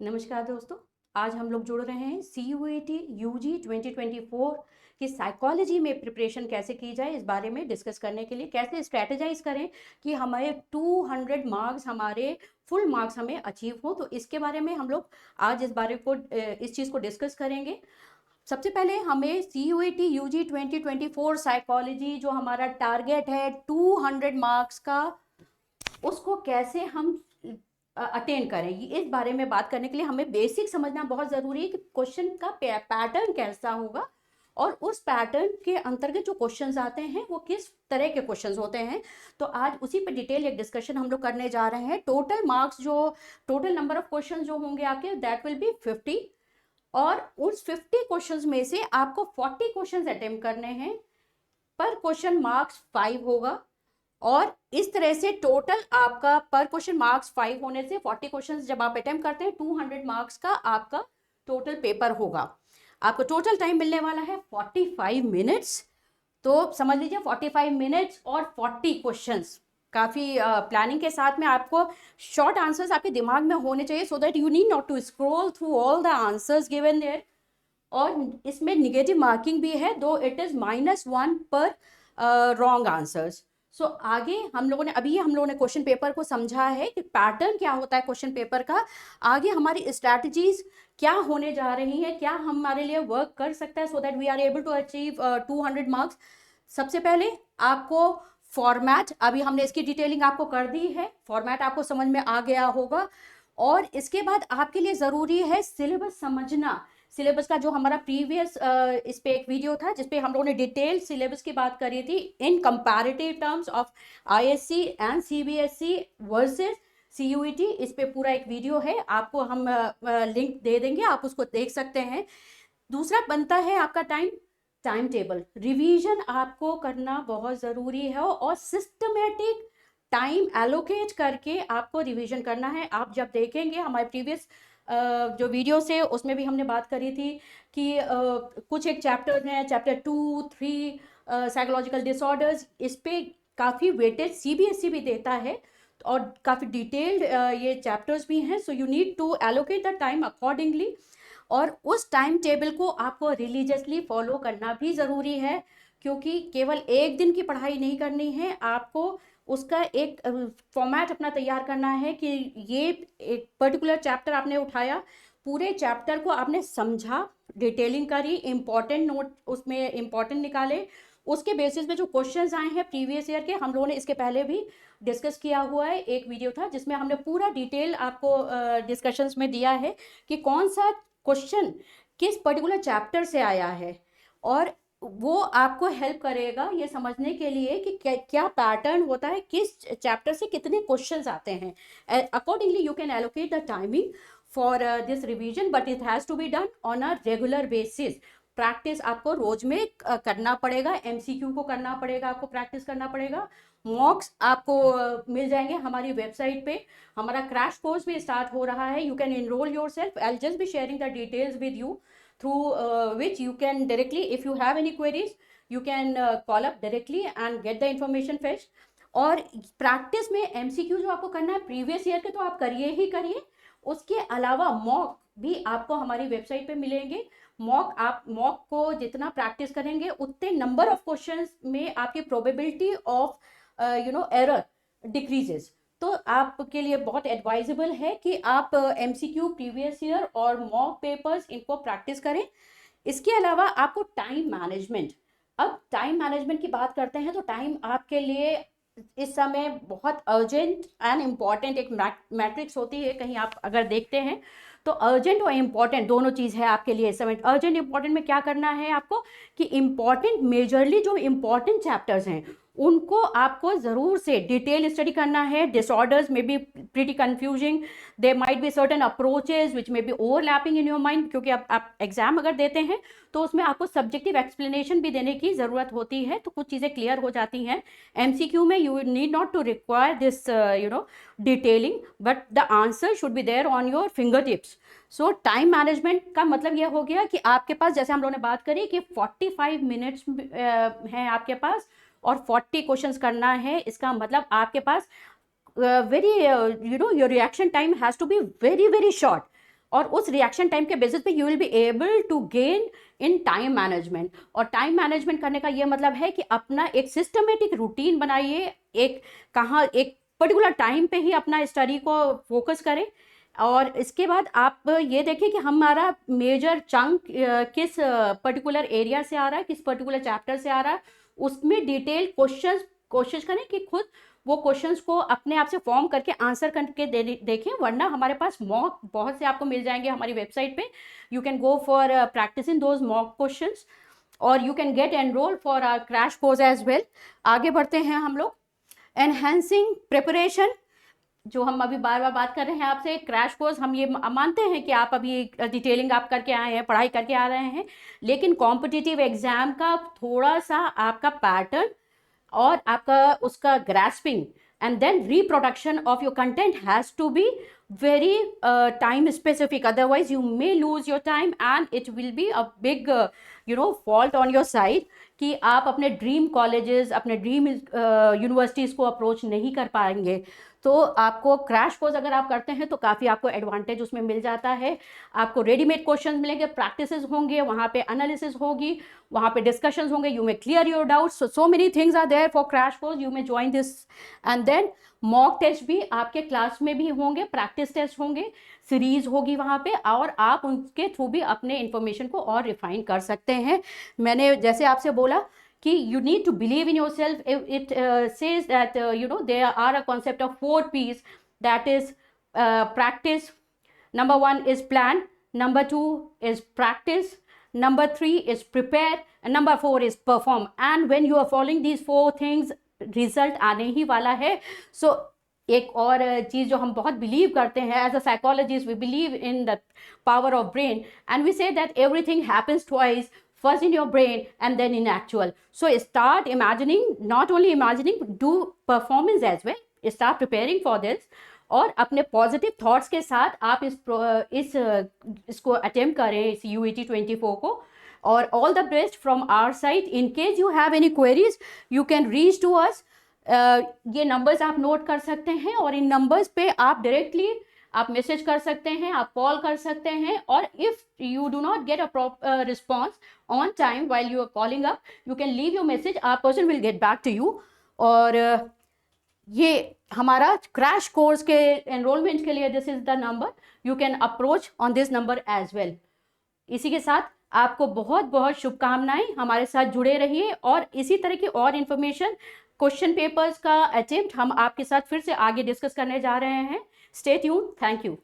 नमस्कार दोस्तों। आज हम लोग जुड़ रहे हैं CUET UG 2024 की साइकोलॉजी में प्रिपरेशन कैसे की जाए इस बारे में डिस्कस करने के लिए, कैसे स्ट्रेटेजाइज करें कि हमारे 200 मार्क्स हमारे फुल मार्क्स हमें अचीव हो। तो इसके बारे में हम लोग आज इस चीज़ को डिस्कस करेंगे। सबसे पहले हमें CUET UG 2024 साइकोलॉजी जो हमारा टारगेट है 200 मार्क्स का, उसको कैसे हम अटेंड करें, इस बारे में बात करने के लिए हमें बेसिक समझना बहुत ज़रूरी है कि क्वेश्चन का पैटर्न कैसा होगा और उस पैटर्न के अंतर्गत जो क्वेश्चंस आते हैं वो किस तरह के क्वेश्चंस होते हैं। तो आज उसी पर डिटेल एक डिस्कशन हम लोग करने जा रहे हैं। टोटल नंबर ऑफ क्वेश्चन जो होंगे आपके दैट विल बी 50, और उस 50 क्वेश्चंस में से आपको 40 क्वेश्चंस अटेम्प्ट करने हैं। पर क्वेश्चन मार्क्स 5 होगा, और इस तरह से टोटल आपका पर क्वेश्चन मार्क्स 5 होने से 40 क्वेश्चन जब आप अटेम्प्ट करते हैं 200 मार्क्स का आपका टोटल पेपर होगा। आपको टोटल टाइम मिलने वाला है 45 मिनट्स। तो समझ लीजिए 45 मिनट्स और 40 क्वेश्चंस। काफ़ी प्लानिंग के साथ में आपको शॉर्ट आंसर्स आपके दिमाग में होने चाहिए, so that you need not to scroll through all the answers given there. और इसमें निगेटिव मार्किंग भी है, दो इट इज़ -1 पर रॉन्ग आंसर्स। सो आगे हम लोगों ने क्वेश्चन पेपर को समझा है कि पैटर्न क्या होता है क्वेश्चन पेपर का। आगे हमारी स्ट्रैटेजीज क्या होने जा रही है, क्या हमारे लिए वर्क कर सकता है, so that we are able to achieve 200 marks. सबसे पहले आपको फॉर्मेट, अभी हमने इसकी डिटेलिंग आपको कर दी है, फॉर्मेट आपको समझ में आ गया होगा। और इसके बाद आपके लिए ज़रूरी है सिलेबस समझना। सिलेबस का जो हमारा प्रीवियस इस पे एक वीडियो था जिसपे हम लोगों ने डिटेल सिलेबस की बात करी थी in comparative terms of ISC and CBSE versus CUET। इस पे पूरा एक वीडियो है, आपको हम लिंक दे देंगे, आप उसको देख सकते हैं। दूसरा बनता है आपका टाइम टेबल। रिवीजन आपको करना बहुत ज़रूरी है और सिस्टमेटिक टाइम एलोकेट करके आपको रिवीजन करना है। आप जब देखेंगे हमारे प्रीवियस जो वीडियो से, उसमें भी हमने बात करी थी कि कुछ एक चैप्टर हैं, चैप्टर 2, 3 साइकोलॉजिकल डिसऑर्डर्स, इस पे काफ़ी वेटेज CBSE भी देता है और काफ़ी डिटेल्ड ये चैप्टर्स भी हैं। So you need to allocate the time accordingly, और उस टाइम टेबल को आपको रिलीजियसली फॉलो करना भी ज़रूरी है, क्योंकि केवल एक दिन की पढ़ाई नहीं करनी है, आपको उसका एक फॉर्मेट अपना तैयार करना है कि ये एक पर्टिकुलर चैप्टर आपने उठाया, पूरे चैप्टर को आपने समझा, डिटेलिंग करी, इम्पॉर्टेंट नोट उसमें इम्पॉर्टेंट निकाले, उसके बेसिस पे जो क्वेश्चंस आए हैं प्रीवियस ईयर के, हम लोगों ने इसके पहले भी डिस्कस किया हुआ है, एक वीडियो था जिसमें हमने पूरा डिटेल आपको डिस्कशंस में दिया है कि कौन सा क्वेश्चन किस पर्टिकुलर चैप्टर से आया है, और वो आपको हेल्प करेगा ये समझने के लिए कि क्या पैटर्न होता है, किस चैप्टर से कितने क्वेश्चंस आते हैं। Accordingly you can allocate the timing for this revision, but it has to be done on a regular basis. Practice आपको रोज में करना पड़ेगा, MCQ को करना पड़ेगा, आपको प्रैक्टिस करना पड़ेगा। मॉक्स आपको मिल जाएंगे हमारी वेबसाइट पे। हमारा क्रैश कोर्स भी स्टार्ट हो रहा है, you can enrol your self. I just be sharing the details with you, through which you can directly, if you have any queries, you can call up directly and get the information fetched. और practice में MCQ जो आपको करना है previous year के, तो आप करिए ही करिए। उसके अलावा मॉक भी आपको हमारी वेबसाइट पे मिलेंगे। मॉक को जितना प्रैक्टिस करेंगे उतने नंबर ऑफ क्वेश्चंस में आपकी प्रोबेबिलिटी ऑफ एरर डिक्रीजेस। तो आपके लिए बहुत एडवाइजेबल है कि आप MCQ प्रीवियस ईयर और मॉक पेपर्स इनको प्रैक्टिस करें। इसके अलावा आपको टाइम मैनेजमेंट, अब टाइम मैनेजमेंट की बात करते हैं तो टाइम आपके लिए इस समय बहुत अर्जेंट एंड इम्पॉर्टेंट एक मैट्रिक्स होती है, कहीं आप अगर देखते हैं तो अर्जेंट और इम्पॉर्टेंट दोनों चीज़ है आपके लिए इस समय। अर्जेंट इम्पॉर्टेंट में क्या करना है आपको कि इम्पॉर्टेंट मेजरली जो इम्पॉर्टेंट चैप्टर्स हैं उनको आपको ज़रूर से डिटेल स्टडी करना है। डिसऑर्डर्स में be pretty confusing, there might be certain approaches which may be overlapping in your mind, क्योंकि आप एग्जाम अगर देते हैं तो उसमें आपको सब्जेक्टिव एक्सप्लेनेशन भी देने की ज़रूरत होती है, तो कुछ चीज़ें क्लियर हो जाती हैं। MCQ में you need not to require this detailing, but the answer should be there on your finger tips. So time management का मतलब यह हो गया कि आपके पास, जैसे हम लोगों ने बात करी कि 45 मिनट्स हैं आपके पास और 40 क्वेश्चंस करना है, इसका मतलब आपके पास very your reaction time has to be very very short. और उस रिएक्शन टाइम के बेसिस पे you will be able to gain in time management. और टाइम मैनेजमेंट करने का ये मतलब है कि अपना एक सिस्टमेटिक रूटीन बनाइए, एक पर्टिकुलर टाइम पे ही अपना स्टडी को फोकस करें। और इसके बाद आप ये देखें कि हमारा मेजर चंक किस पर्टिकुलर एरिया से आ रहा है, किस पर्टिकुलर चैप्टर से आ रहा है, उसमें डिटेल कोशिश करें कि खुद वो क्वेश्चंस को अपने आप से फॉर्म करके आंसर करके देखें। वरना हमारे पास मॉक बहुत से आपको मिल जाएंगे हमारी वेबसाइट पे, you can go for practicing those mock questions और you can get enroll for our crash course as well. आगे बढ़ते हैं हम लोग, एनहेंसिंग प्रिपरेशन, जो हम अभी बार बार बात कर रहे हैं आपसे। क्रैश कोर्स हम ये मानते हैं कि आप अभी डिटेलिंग आप करके आए हैं, पढ़ाई करके आ रहे हैं, लेकिन कॉम्पिटिटिव एग्जाम का थोड़ा सा आपका पैटर्न और आपका उसका grasping and then reproduction of your content has to be very time specific, otherwise you may lose your time and it will be a big fault on your side कि आप अपने ड्रीम कॉलेजेस, अपने dream universities को approach नहीं कर पाएंगे। तो आपको क्रैश कोर्स अगर आप करते हैं तो काफ़ी आपको एडवांटेज उसमें मिल जाता है। आपको रेडीमेड क्वेश्चंस मिलेंगे, प्रैक्टिसेस होंगे, वहाँ पे एनालिसिस होगी, वहाँ पे डिस्कशंस होंगे, you may clear your doubts, so many things are there for crash course, you may join this. And then mock test भी आपके क्लास में भी होंगे, प्रैक्टिस टेस्ट होंगे, सीरीज होगी वहाँ पे, और आप उनके थ्रू भी अपने इंफॉर्मेशन को और रिफाइन कर सकते हैं। मैंने जैसे आपसे बोला कि you need to believe in yourself. It says that there are a concept of 4 P's, that is practice. Number 1 is plan, number 2 is practice, number 3 is prepare, and number 4 is perform. And when you are following these 4 things, result आने ही वाला है। So एक और चीज़ जो हम बहुत believe करते हैं, as a psychologist we believe in the power of brain and we say that everything happens twice, first in your brain and then in actual. So start imagining, not only imagining, do performance as well, start preparing for this, और अपने positive thoughts के साथ आप इसको attempt करें, इस UET 24 को। और all the best from our side. In case you have any queries you can reach to us. ये नंबर्स आप नोट कर सकते हैं और इन नंबर्स पे आप डायरेक्टली आप मैसेज कर सकते हैं, आप कॉल कर सकते हैं, और if you do not get a response on time while you are calling up, you can leave your message, our person will get back to you. और ये हमारा क्रैश कोर्स के एनरोलमेंट के लिए this is the number, you can approach on this number as well. इसी के साथ आपको बहुत बहुत शुभकामनाएं, हमारे साथ जुड़े रहिए और इसी तरह की और इन्फॉर्मेशन, क्वेश्चन पेपर्स का अटेम्प्ट हम आपके साथ फिर से आगे डिस्कस करने जा रहे हैं। Stay tuned, thank you.